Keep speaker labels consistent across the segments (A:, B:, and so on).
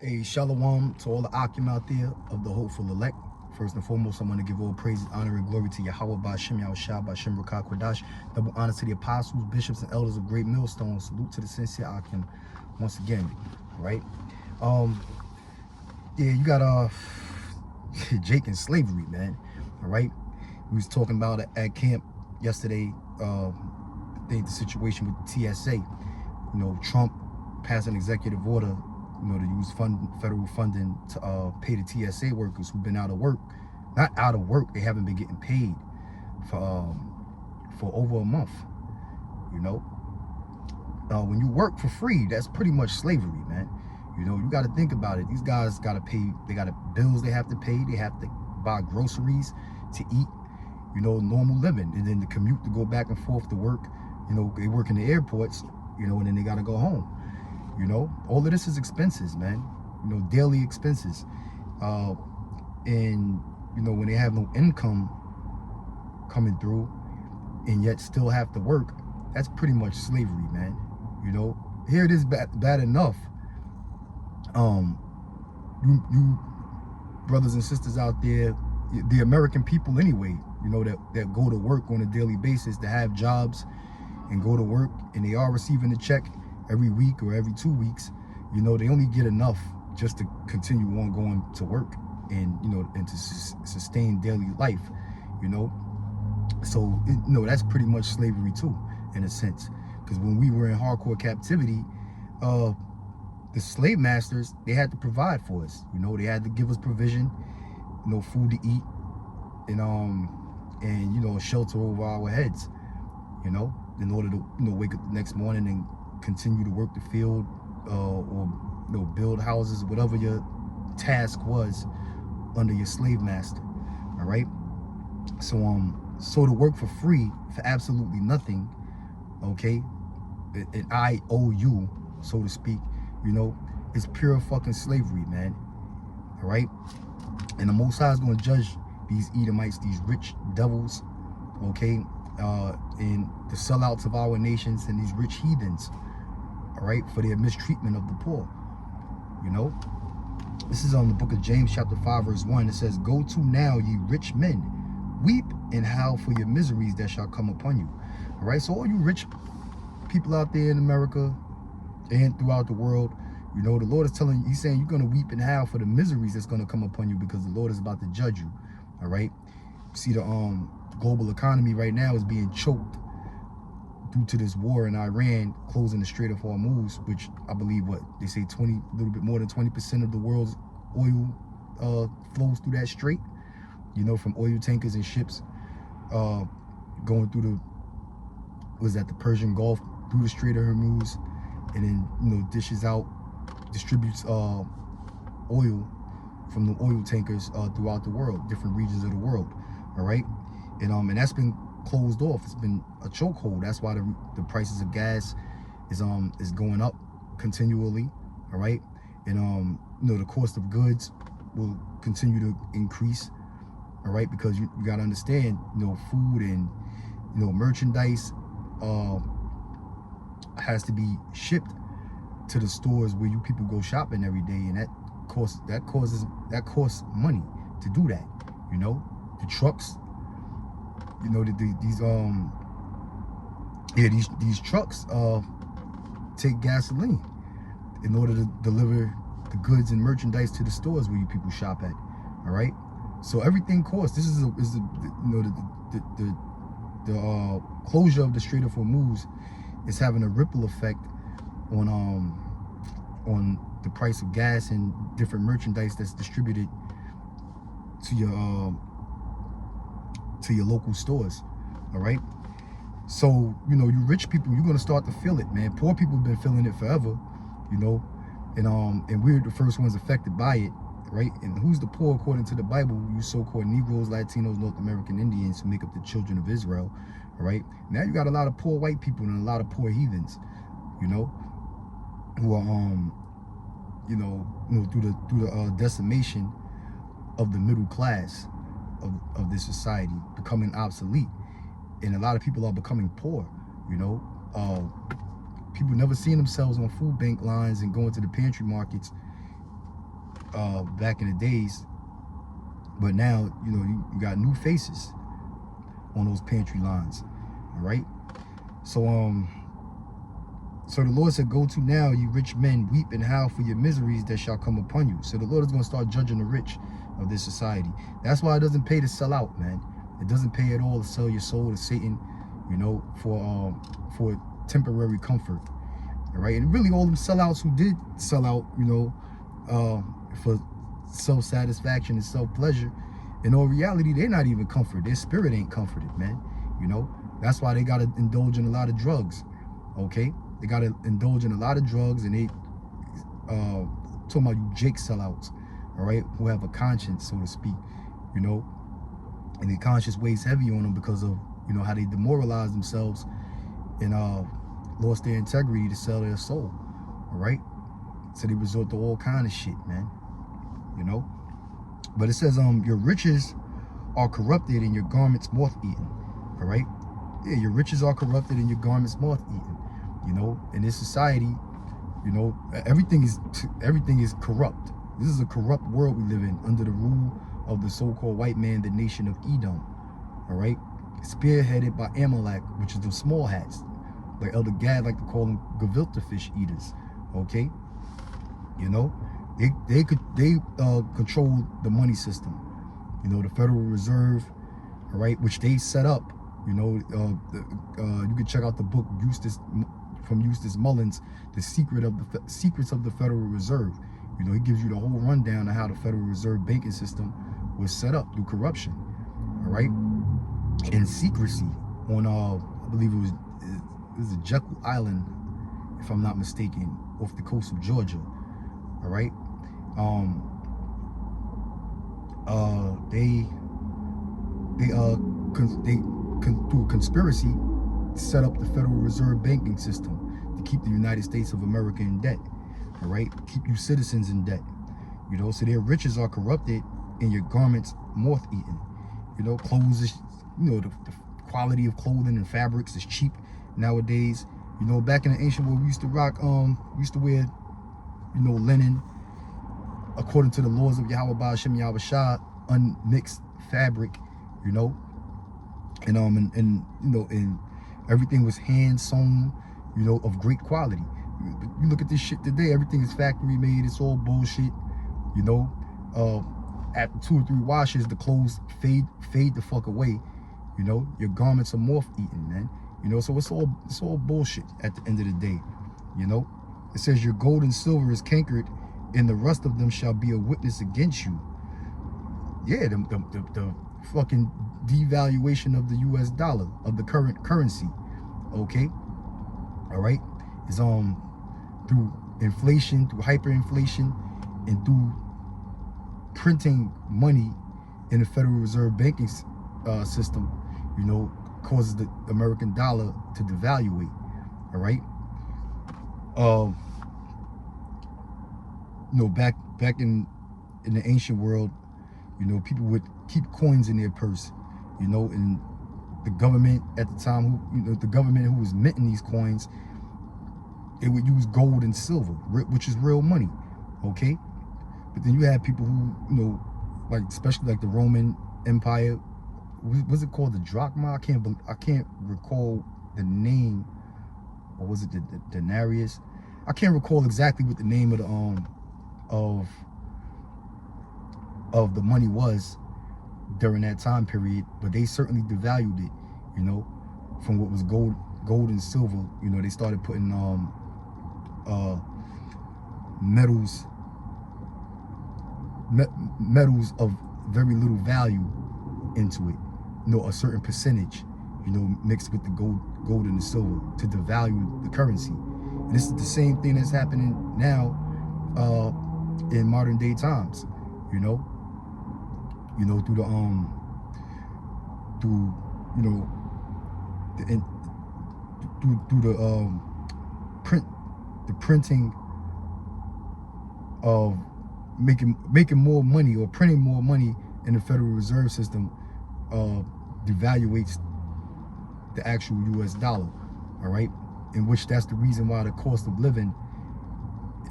A: A shalom to all the Akim out there of the hopeful elect. First and foremost, I want to give all praise, honor, and glory to Yahweh Ba'Shem Yahushua Ba'Shem Rakah Kodash. Double honor to the apostles, bishops, and elders of Great Millstone. Salute to the sincere Akim once again, right? Um, yeah, you got Jake and slavery, man. All right, we was talking about it at camp yesterday. I think the situation with TSA. You know, Trump passed an executive order, you know, to use federal funding to pay the TSA workers who've been out of work. Not out of work, they haven't been getting paid for over a month. You know, when you work for free, that's pretty much slavery, man. You know, you got to think about it. These guys got to pay. They got bills they have to pay. They have to buy groceries to eat. You know, normal living, and then the commute to go back and forth to work. You know, they work in the airports. You know, and then they got to go home. You know, all of this is expenses, man. You know, daily expenses. And, you know, when they have no income coming through and yet still have to work, that's pretty much slavery, man. You know, here it is bad enough. You brothers and sisters out there, the American people anyway, you know, that go to work on a daily basis, to have jobs and go to work, and they are receiving a check every week or every 2 weeks. You know, they only get enough just to continue on going to work and, you know, and to sustain daily life, you know. So, you know, that's pretty much slavery too, in a sense. Because when we were in hardcore captivity, the slave masters, they had to provide for us. You know, they had to give us provision, you know, food to eat, and you know, shelter over our heads, you know, in order to, you know, wake up the next morning and continue to work the field, or, you know, build houses, whatever your task was under your slave master. All right. So to work for free for absolutely nothing, okay, an IOU, so to speak, you know, is pure fucking slavery, man. All right. And the Most High is going to judge these Edomites, these rich devils, okay, and the sellouts of our nations and these rich heathens, all right, for their mistreatment of the poor. You know, this is on the book of James chapter 5 verse 1. It says, "Go to now, ye rich men, weep and howl for your miseries that shall come upon you." All right, so all you rich people out there in America and throughout the world, you know, the Lord is telling you, he's saying you're going to weep and howl for the miseries that's going to come upon you, because the Lord is about to judge you. All right, see, the global economy right now is being choked due to this war in Iran closing the Strait of Hormuz, which I believe, what they say, a little bit more than 20% of the world's oil flows through that strait. You know, from oil tankers and ships going through the Persian Gulf, through the Strait of Hormuz, and then, you know, distributes oil from the oil tankers throughout the world, different regions of the world. All right, and that's been closed off. It's been a chokehold. That's why the prices of gas is going up continually. All right, and you know, the cost of goods will continue to increase. All right, because you got to understand, you know, food and, you know, merchandise has to be shipped to the stores where you people go shopping every day, and that costs money to do that. You know, the trucks, you know, these trucks take gasoline in order to deliver the goods and merchandise to the stores where you people shop at. All right, so everything costs. This is you know, the closure of the Strait of Hormuz is having a ripple effect on the price of gas and different merchandise that's distributed to your local stores. All right, so, you know, you rich people, you're gonna start to feel it, man. Poor people have been feeling it forever, you know, and we're the first ones affected by it, right? And who's the poor according to the Bible? You so-called Negroes, Latinos, North American Indians, who make up the children of Israel. All right, now you got a lot of poor white people and a lot of poor heathens, you know, who are you know, through the decimation of the middle class of this society becoming obsolete, and a lot of people are becoming poor. You know, people never seeing themselves on food bank lines and going to the pantry markets back in the days. But now, you know, you got new faces on those pantry lines. All right. So the Lord said, go to now, you rich men, weep and howl for your miseries that shall come upon you. So the Lord is going to start judging the rich of this society. That's why it doesn't pay to sell out, man. It doesn't pay at all to sell your soul to Satan, you know, for temporary comfort. All right. And really all them sellouts who did sell out, you know, for self-satisfaction and self-pleasure, in all reality, they're not even comforted. Their spirit ain't comforted, man. You know, that's why they got to indulge in a lot of drugs. Okay. They got to indulge in a lot of drugs, and they talking about you Jake sellouts, all right, who have a conscience, so to speak, you know, and their conscience weighs heavy on them because of, you know, how they demoralize themselves and lost their integrity to sell their soul, all right? So they resort to all kind of shit, man, you know? But it says, your riches are corrupted and your garments moth-eaten, all right? Yeah, your riches are corrupted and your garments moth-eaten. You know, in this society, you know, everything is corrupt. This is a corrupt world we live in, under the rule of the so-called white man, the nation of Edom. All right, spearheaded by Amalek, which is the small hats, like Elder Gad like to call them gefilte fish eaters. Okay, you know, they control the money system. You know, the Federal Reserve, all right, which they set up. You know, you can check out the book from Eustace Mullins, The Secrets of the Federal Reserve. You know, he gives you the whole rundown of how the Federal Reserve banking system was set up through corruption, all right, and secrecy on, I believe it was a Jekyll Island, if I'm not mistaken, off the coast of Georgia, all right. Through conspiracy, set up the Federal Reserve banking system to keep the United States of America in debt, all right? Keep you citizens in debt, you know? So their riches are corrupted and your garments moth-eaten. You know, clothes is, you know, the quality of clothing and fabrics is cheap nowadays. You know, back in the ancient world, we used to rock, we used to wear, you know, linen, according to the laws of Yahweh Ba'ashem Yahweh Shah, unmixed fabric, you know? And you know, and everything was hand sewn, you know, of great quality. You look at this shit today, everything is factory made, it's all bullshit, you know. After 2 or 3 washes, the clothes fade the fuck away, you know. Your garments are moth-eaten, man, you know. So it's all bullshit at the end of the day, you know. It says your gold and silver is cankered, and the rust of them shall be a witness against you. Yeah, the fucking devaluation of the US dollar, of the current currency, okay, all right, is through inflation, through hyperinflation, and through printing money in the Federal Reserve banking system, you know, causes the American dollar to devaluate, all right. You know, back in the ancient world, you know, people would keep coins in their purse, you know, and the government at the time, who, you know, the government who was minting these coins, it would use gold and silver, which is real money, okay? But then you had people who, you know, like, especially like the Roman Empire, was it called the drachma? I can't recall the name, or was it the denarius? I can't recall exactly what the name of the of the money was during that time period, but they certainly devalued it, you know, from what was gold and silver. You know, they started putting metals of very little value into it, you know, a certain percentage, you know, mixed with the gold and the silver to devalue the currency. And this is the same thing that's happening now in modern day times, you know, through the printing of making more money, or printing more money in the Federal Reserve System, devaluates the actual US dollar, all right? In which that's the reason why the cost of living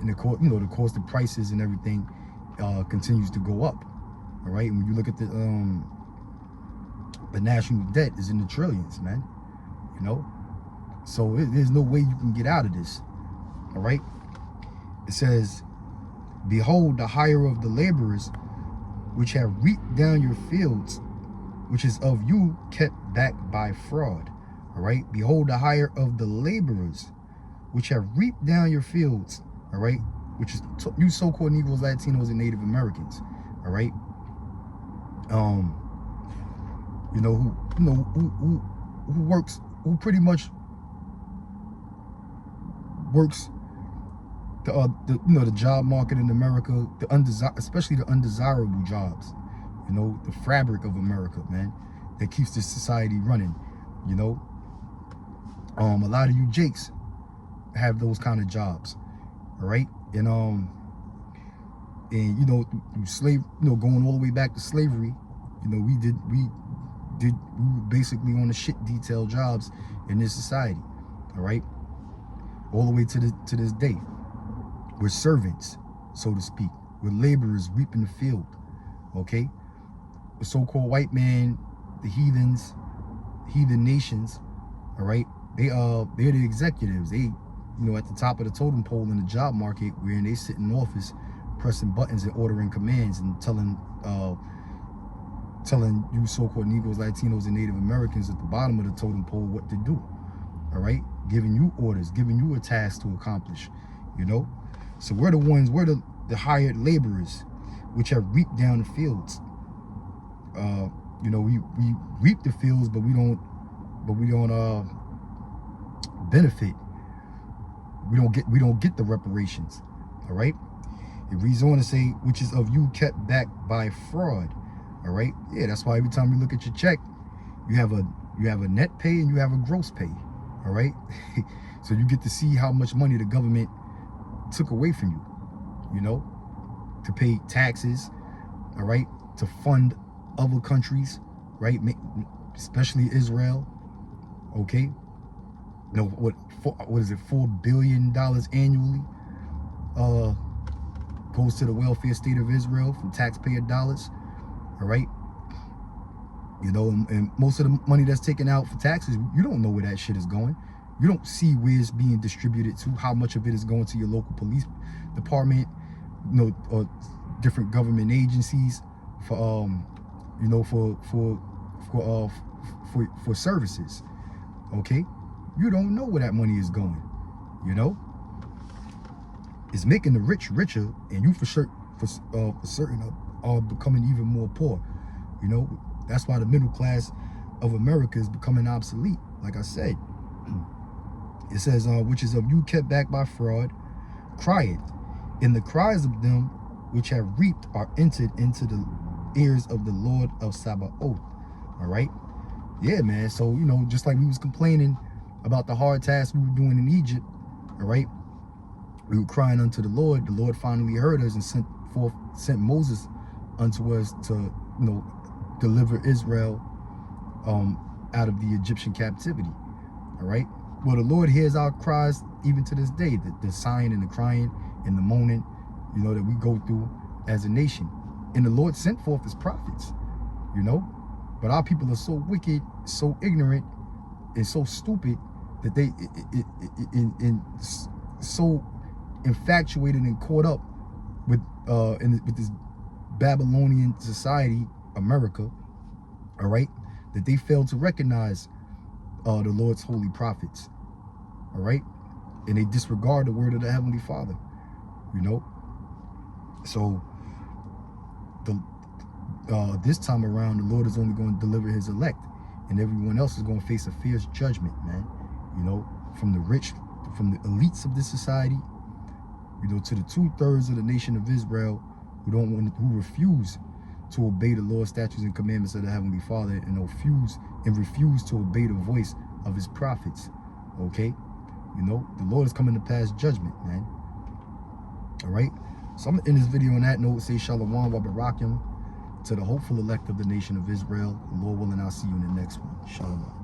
A: and the cost of prices and everything continues to go up. All right, and when you look at the national debt is in the trillions, man. You know, so there's no way you can get out of this. All right, it says, behold, the hire of the laborers which have reaped down your fields, which is of you kept back by fraud. All right, behold, the hire of the laborers which have reaped down your fields. All right, which is you so-called Negroes, Latinos, and Native Americans. All right, you know, who works, who pretty much works the job market in America, especially the undesirable jobs, you know, the fabric of America, man, that keeps this society running. You know, a lot of you jakes have those kind of jobs. All right, and you know, through slave, you know, going all the way back to slavery, you know, we were basically on the shit detail jobs in this society. All right, all the way to this day. We're servants, so to speak. We're laborers reaping the field. Okay, the so-called white man, the heathens, heathen nations. All right, they're the executives. They, you know, at the top of the totem pole in the job market, where they sit in office pressing buttons and ordering commands and telling you so-called Negroes, Latinos, and Native Americans at the bottom of the totem pole what to do. All right, giving you orders, giving you a task to accomplish. You know, so we're the hired laborers which have reaped down the fields. You know, we reap the fields, but we don't benefit. We don't get the reparations. All right, it reads on to say, which is of you kept back by fraud. All right, yeah, that's why every time you look at your check, you have a net pay and you have a gross pay. All right, so you get to see how much money the government took away from you, you know, to pay taxes. All right, to fund other countries, right, especially Israel. Okay, you know, what is it, $4 billion annually goes to the welfare state of Israel from taxpayer dollars. All right, you know, and most of the money that's taken out for taxes, you don't know where that shit is going. You don't see where it's being distributed to, how much of it is going to your local police department, you know, or different government agencies for you know, for services. Okay, you don't know where that money is going. You know, it's making the rich richer, and you for certain are becoming even more poor. You know, that's why the middle class of America is becoming obsolete. Like I said, it says, which is of you kept back by fraud, crieth, and the cries of them which have reaped are entered into the ears of the Lord of Sabaoth. All right, yeah, man. So, you know, just like we was complaining about the hard task we were doing in Egypt, all right, we were crying unto the Lord finally heard us and sent Moses unto us to, you know, deliver Israel out of the Egyptian captivity. All right, well, the Lord hears our cries even to this day, the sighing and the crying and the moaning, you know, that we go through as a nation. And the Lord sent forth his prophets, you know, but our people are so wicked, so ignorant, and so stupid that they so infatuated and caught up with with this Babylonian society, America, all right, that they failed to recognize the Lord's holy prophets, all right, and they disregard the word of the Heavenly Father, you know. So this time around, the Lord is only going to deliver his elect, and everyone else is going to face a fierce judgment, man. You know, from the rich, from the elites of this society, you know, to the 2/3 of the nation of Israel who refuse to obey the Lord's statutes and commandments of the Heavenly Father, and refuse to obey the voice of his prophets. Okay, you know, the Lord is coming to pass judgment, man. All right, so I'm gonna end this video on that note. Say Shalom wa Barakim to the hopeful elect of the nation of Israel. The Lord willing, I'll see you in the next one. Shalom.